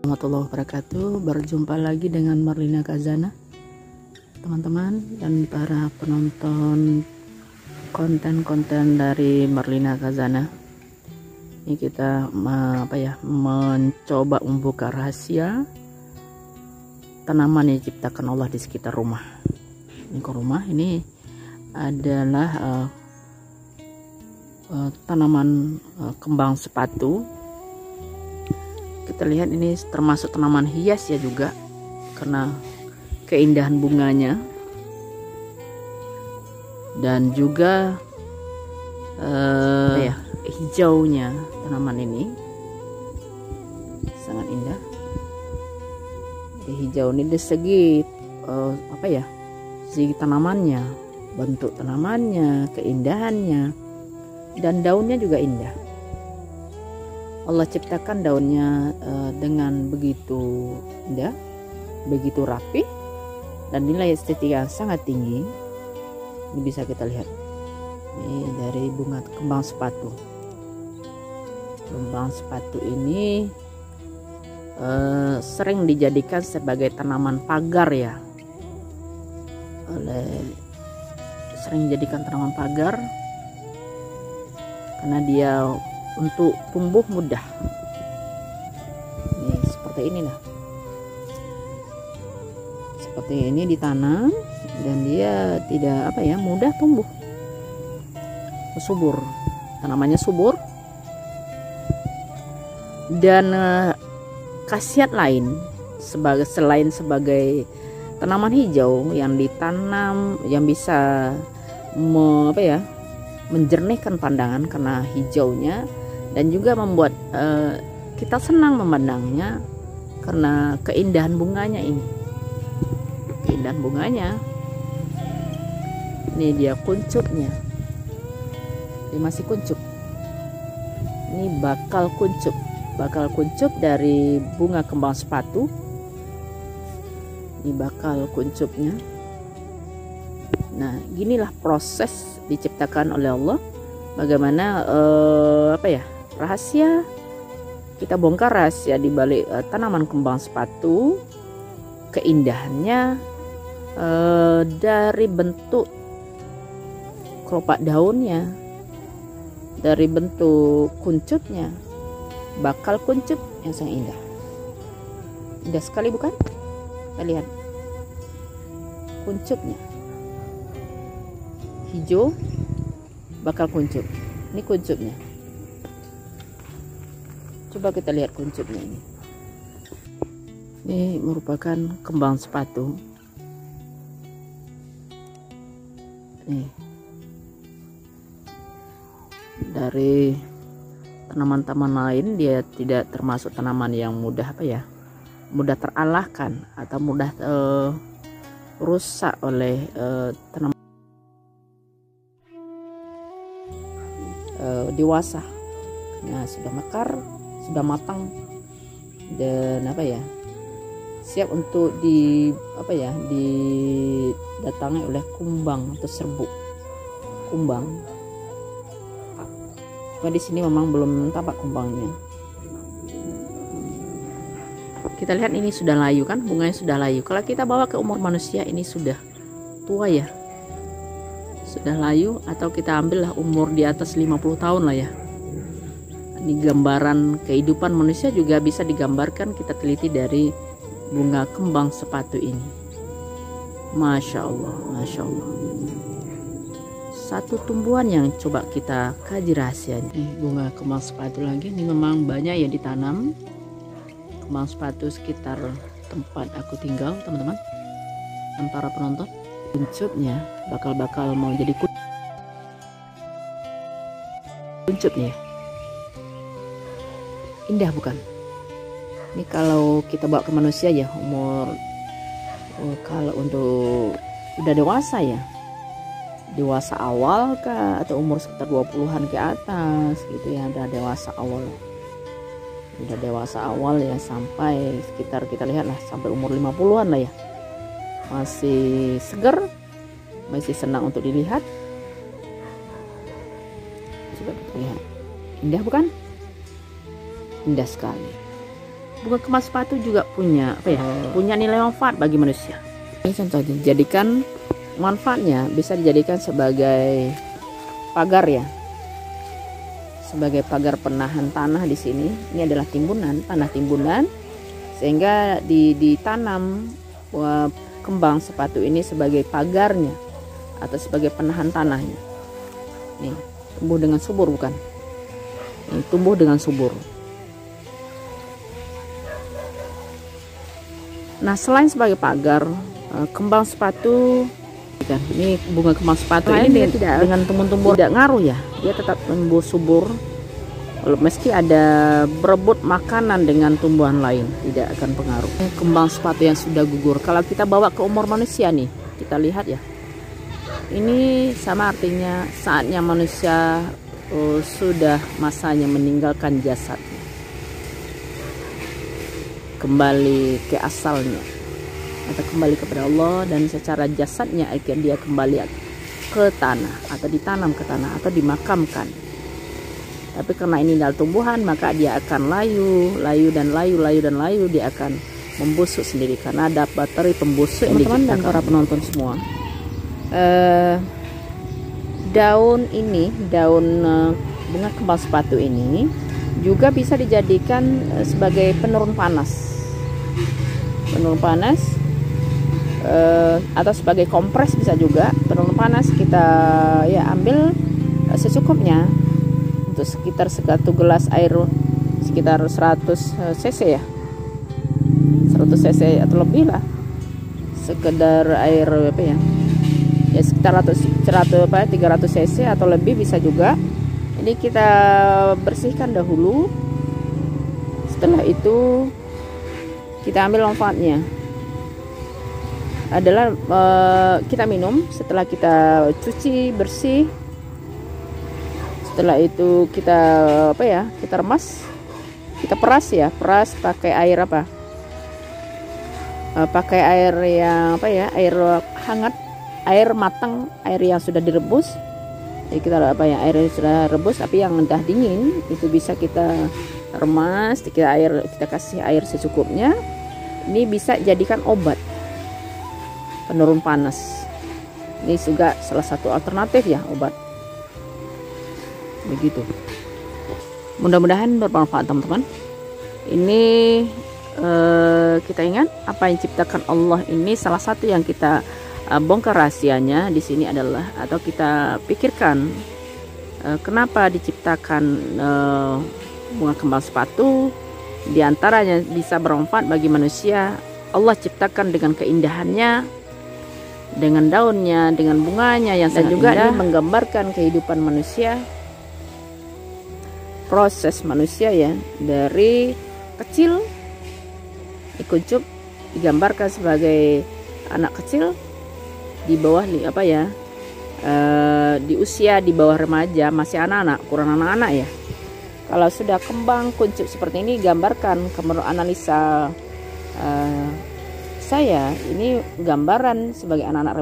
Warahmatullahi wabarakatuh. Berjumpa lagi dengan Marlina Khazanah, teman-teman dan para penonton konten-konten dari Marlina Khazanah. Ini kita mencoba membuka rahasia tanaman yang diciptakan Allah di sekitar rumah. Ini ke rumah ini adalah tanaman kembang sepatu. Kita lihat ini termasuk tanaman hias ya juga, karena keindahan bunganya dan juga hijaunya tanaman ini sangat indah. Hijau ini dari segi segi tanamannya, bentuk tanamannya, keindahannya, dan daunnya juga indah. Allah ciptakan daunnya dengan begitu indah, begitu rapi, dan nilai estetika yang sangat tinggi. Ini bisa kita lihat. Ini dari bunga kembang sepatu. Kembang sepatu ini sering dijadikan sebagai tanaman pagar ya. Sering dijadikan tanaman pagar karena dia untuk tumbuh mudah. Ini seperti ini nah. Seperti ini ditanam dan dia tidak mudah tumbuh. Subur. Tanamannya subur. Dan khasiat lain selain sebagai tanaman hijau yang ditanam yang bisa menjernihkan pandangan karena hijaunya, dan juga membuat kita senang memandangnya karena keindahan bunganya ini. Keindahan bunganya. Ini dia kuncupnya. Dia masih kuncup. Ini bakal kuncup. Bakal kuncup dari bunga kembang sepatu. Ini bakal kuncupnya. Nah, ginilah proses diciptakan oleh Allah. Bagaimana rahasia, kita bongkar rahasia di balik tanaman kembang sepatu. Keindahannya dari bentuk kelopak daunnya, dari bentuk kuncupnya, bakal kuncup yang sangat indah. Indah sekali bukan? Kita lihat kuncupnya. Hijau bakal kuncup. Ini kuncupnya. Coba kita lihat kuncupnya ini. Ini merupakan kembang sepatu. Nih. Dari tanaman-tanaman lain dia tidak termasuk tanaman yang mudah mudah teralahkan atau mudah rusak oleh tanaman dewasa. Nah, sudah mekar, sudah matang, dan siap untuk didatangi oleh kumbang atau serbuk kumbang. Di sini memang belum tampak kumbangnya. Kita lihat ini sudah layu kan, bunganya sudah layu. Kalau kita bawa ke umur manusia ini sudah tua ya, sudah layu, atau kita ambillah umur di atas 50 tahun lah ya. Ini gambaran kehidupan manusia juga bisa digambarkan, kita teliti dari bunga kembang sepatu ini. Masya Allah, Masya Allah. Satu tumbuhan yang coba kita kaji rahasianya. Bunga kembang sepatu lagi. Ini memang banyak ya ditanam kembang sepatu sekitar tempat aku tinggal, teman-teman dan para penonton. Kuncupnya bakal mau jadi kuncupnya. Indah bukan? Ini kalau kita bawa ke manusia ya, umur kalau untuk udah dewasa ya, dewasa awal kah, atau umur sekitar 20-an ke atas gitu ya, udah dewasa awal. Udah dewasa awal ya, sampai sekitar kita lihat lah sampai umur 50-an lah ya. Masih segar, masih senang untuk dilihat. Coba kita lihat. Indah bukan? Indah sekali. bunga kembang sepatu juga punya punya nilai manfaat bagi manusia. Ini contohnya, jadikan manfaatnya bisa dijadikan sebagai pagar ya, sebagai pagar penahan tanah di sini. Ini adalah timbunan, tanah timbunan, sehingga ditanam kembang sepatu ini sebagai pagarnya atau sebagai penahan tanahnya. Nih, tumbuh dengan subur bukan? Nih, tumbuh dengan subur. Nah, selain sebagai pagar, kembang sepatu, ini bunga kembang sepatu ini dengan tumbuh-tumbuh tidak ngaruh ya, dia tetap tumbuh subur. Meski ada berebut makanan dengan tumbuhan lain, tidak akan pengaruh. Kembang sepatu yang sudah gugur, kalau kita bawa ke umur manusia nih, kita lihat ya, ini sama artinya saatnya manusia sudah masanya meninggalkan jasadnya, kembali ke asalnya atau kembali kepada Allah, dan secara jasadnya akan dia kembali ke tanah atau ditanam ke tanah atau dimakamkan. Tapi karena ini adalah tumbuhan, maka dia akan layu dan layu, dia akan membusuk sendiri karena ada bakteri pembusuk yang diciptakan. Dan para penonton semua, daun ini, daun bunga kembang sepatu ini juga bisa dijadikan sebagai penurun panas, atau sebagai kompres bisa juga. Penurun panas kita ya ambil secukupnya, untuk sekitar 1 gelas air, sekitar 100 cc ya, 100 cc atau lebih lah, sekedar air apa ya, ya sekitar 300 cc atau lebih bisa juga. Ini kita bersihkan dahulu, setelah itu kita ambil manfaatnya adalah kita minum setelah kita cuci bersih. Setelah itu kita kita remas, kita peras ya, peras pakai air pakai air yang air hangat, air matang, air yang sudah direbus. Jadi kita air yang sudah rebus, tapi yang udah dingin itu bisa kita remas, kita kasih air secukupnya. Ini bisa jadikan obat penurun panas. Ini juga salah satu alternatif ya, obat. Begitu. Mudah-mudahan bermanfaat teman-teman. Ini kita ingat apa yang diciptakan Allah ini, salah satu yang kita bongkar rahasianya di sini adalah, atau kita pikirkan kenapa diciptakan bunga kembang sepatu. Di antaranya bisa bermanfaat bagi manusia. Allah ciptakan dengan keindahannya, dengan daunnya, dengan bunganya yang sangat indah. Ini menggambarkan kehidupan manusia, proses manusia ya, dari kecil dikuncup, digambarkan sebagai anak kecil di bawah di usia di bawah remaja, masih anak-anak, kurang anak-anak ya. Kalau sudah kembang kuncup seperti ini, gambarkan menurut analisa saya, ini gambaran sebagai anak-anak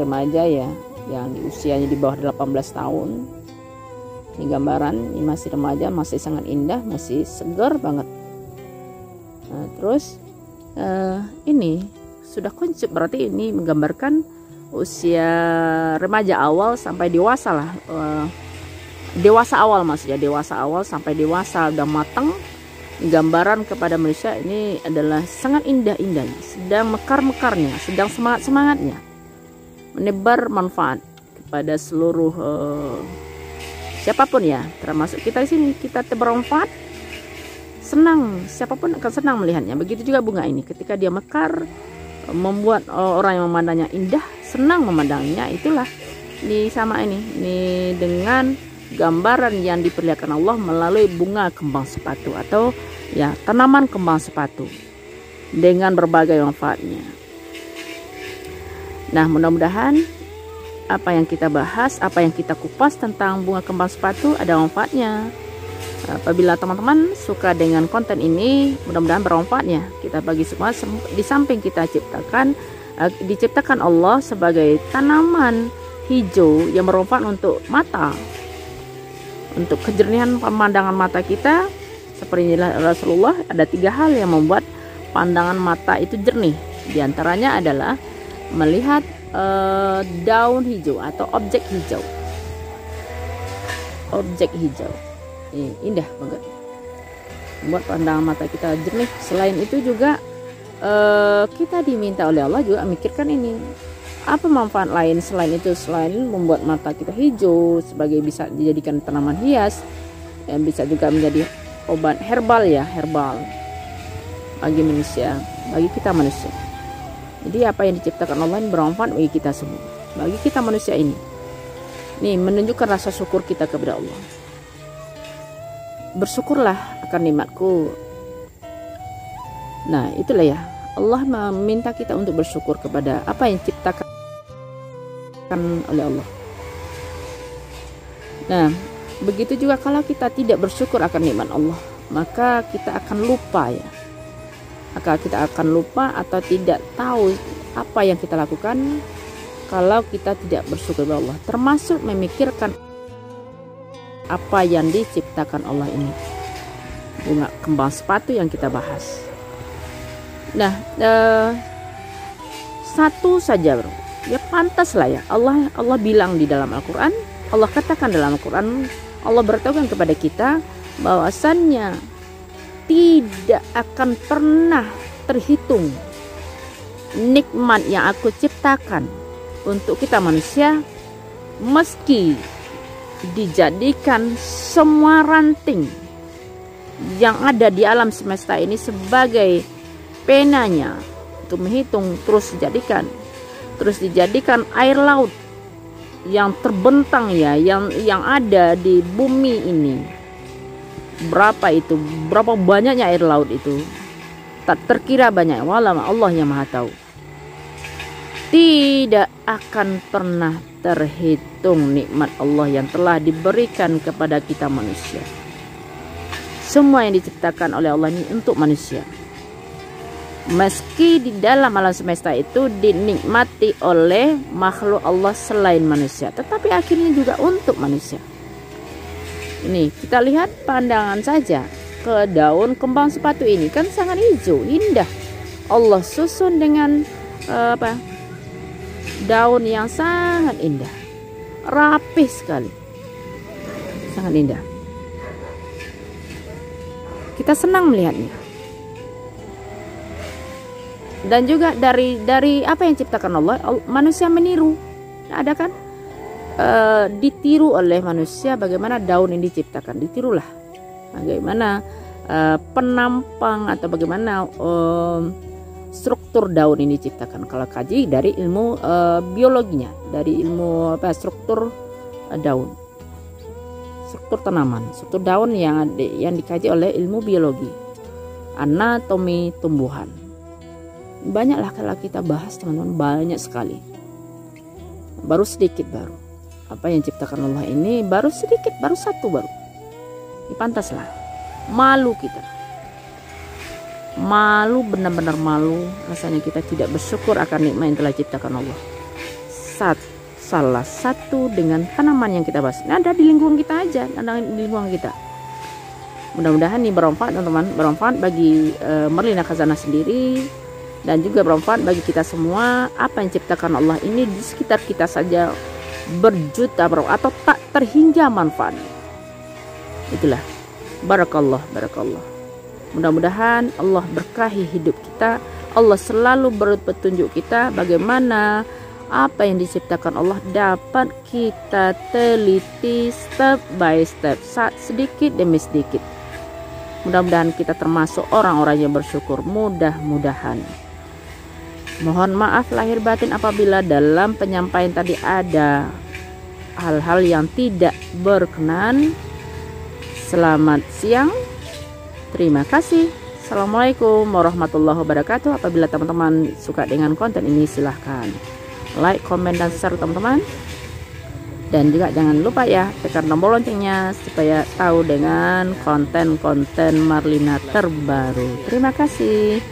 remaja ya, yang di usianya di bawah 18 tahun. Ini gambaran, ini masih remaja, masih sangat indah, masih segar banget. Nah, terus ini sudah kuncup, berarti ini menggambarkan usia remaja awal sampai dewasa lah. Dewasa awal maksudnya, dewasa awal sampai dewasa udah matang. Gambaran kepada manusia ini adalah sangat indah-indahnya, sedang mekar-mekarnya, sedang semangat-semangatnya, menebar manfaat kepada seluruh siapapun ya, termasuk kita di sini. Kita bermanfaat, senang, siapapun akan senang melihatnya. Begitu juga bunga ini, ketika dia mekar, membuat orang yang memandangnya indah, senang memandangnya. Itulah sama ini dengan gambaran yang diperlihatkan Allah melalui bunga kembang sepatu atau ya tanaman kembang sepatu dengan berbagai manfaatnya. Nah, mudah-mudahan apa yang kita bahas, apa yang kita kupas tentang bunga kembang sepatu ada manfaatnya. Apabila teman-teman suka dengan konten ini, mudah-mudahan bermanfaatnya. Kita bagi semua, di samping kita diciptakan Allah sebagai tanaman hijau yang bermanfaat untuk mata, untuk kejernihan pemandangan mata kita, seperti Rasulullah, ada 3 hal yang membuat pandangan mata itu jernih. Di antaranya adalah melihat daun hijau atau objek hijau. Objek hijau indah banget, membuat pandangan mata kita jernih. Selain itu juga kita diminta oleh Allah juga memikirkan ini, apa manfaat lain selain itu, selain membuat mata kita hijau sebagai bisa dijadikan tanaman hias, dan bisa juga menjadi obat herbal bagi manusia, bagi kita manusia. Jadi apa yang diciptakan Allah ini bermanfaat bagi kita semua, bagi kita manusia ini. Nih, menunjukkan rasa syukur kita kepada Allah. Bersyukurlah akan nikmatku. Nah, itulah ya, Allah meminta kita untuk bersyukur kepada apa yang diciptakan oleh Allah. Nah, begitu juga kalau kita tidak bersyukur akan nikmat Allah, maka kita akan lupa ya. Maka kita akan lupa atau tidak tahu apa yang kita lakukan kalau kita tidak bersyukur kepada Allah, termasuk memikirkan apa yang diciptakan Allah ini. Bunga kembang sepatu yang kita bahas. Nah, satu saja bro, ya pantas lah ya, Allah bilang di dalam Al-Quran, Allah katakan dalam Al-Quran, Allah beritahukan kepada kita bahwasannya tidak akan pernah terhitung nikmat yang aku ciptakan untuk kita manusia, meski dijadikan semua ranting yang ada di alam semesta ini sebagai penanya untuk menghitung, terus dijadikan air laut yang terbentang ya, yang ada di bumi ini. Berapa banyaknya air laut itu, tak terkira banyak, walau Allah yang maha tahu. Tidak akan pernah terhitung nikmat Allah yang telah diberikan kepada kita manusia. Semua yang diciptakan oleh Allah ini untuk manusia, meski di dalam alam semesta itu dinikmati oleh makhluk Allah selain manusia, tetapi akhirnya juga untuk manusia. Ini kita lihat pandangan saja ke daun kembang sepatu ini, kan sangat hijau, indah. Allah susun dengan daun yang sangat indah, rapih sekali, sangat indah. Kita senang melihatnya. Dan juga dari apa yang diciptakan Allah, manusia meniru. Ada kan? Ditiru oleh manusia bagaimana daun ini diciptakan, ditirulah bagaimana penampang atau bagaimana struktur daun ini diciptakan. Kalau kaji dari ilmu biologinya, dari ilmu struktur daun, struktur tanaman, struktur daun yang dikaji oleh ilmu biologi, anatomi tumbuhan. Banyaklah kalau kita bahas teman-teman, banyak sekali. Baru sedikit baru apa yang diciptakan Allah ini, baru sedikit, baru satu baru. Ini pantaslah, malu kita, malu, benar-benar malu rasanya kita tidak bersyukur akan nikmat yang telah diciptakan Allah. Salah satu dengan tanaman yang kita bahas, ini ada di lingkungan kita aja, ada di lingkungan kita. Mudah-mudahan ini bermanfaat teman-teman, bermanfaat bagi Merlina Khazanah sendiri, dan juga bermanfaat bagi kita semua. Apa yang diciptakan Allah ini di sekitar kita saja berjuta atau tak terhingga manfaatnya. Itulah barakallah. Mudah-mudahan Allah berkahi hidup kita, Allah selalu beri petunjuk kita bagaimana apa yang diciptakan Allah dapat kita teliti step by step, sedikit demi sedikit. Mudah-mudahan kita termasuk orang-orang yang bersyukur, mudah-mudahan. Mohon maaf lahir batin apabila dalam penyampaian tadi ada hal-hal yang tidak berkenan. Selamat siang, terima kasih. Assalamualaikum warahmatullahi wabarakatuh. Apabila teman-teman suka dengan konten ini, silahkan like, komen, dan share teman-teman. Dan juga jangan lupa ya, tekan tombol loncengnya supaya tahu dengan konten-konten Merlina terbaru. Terima kasih.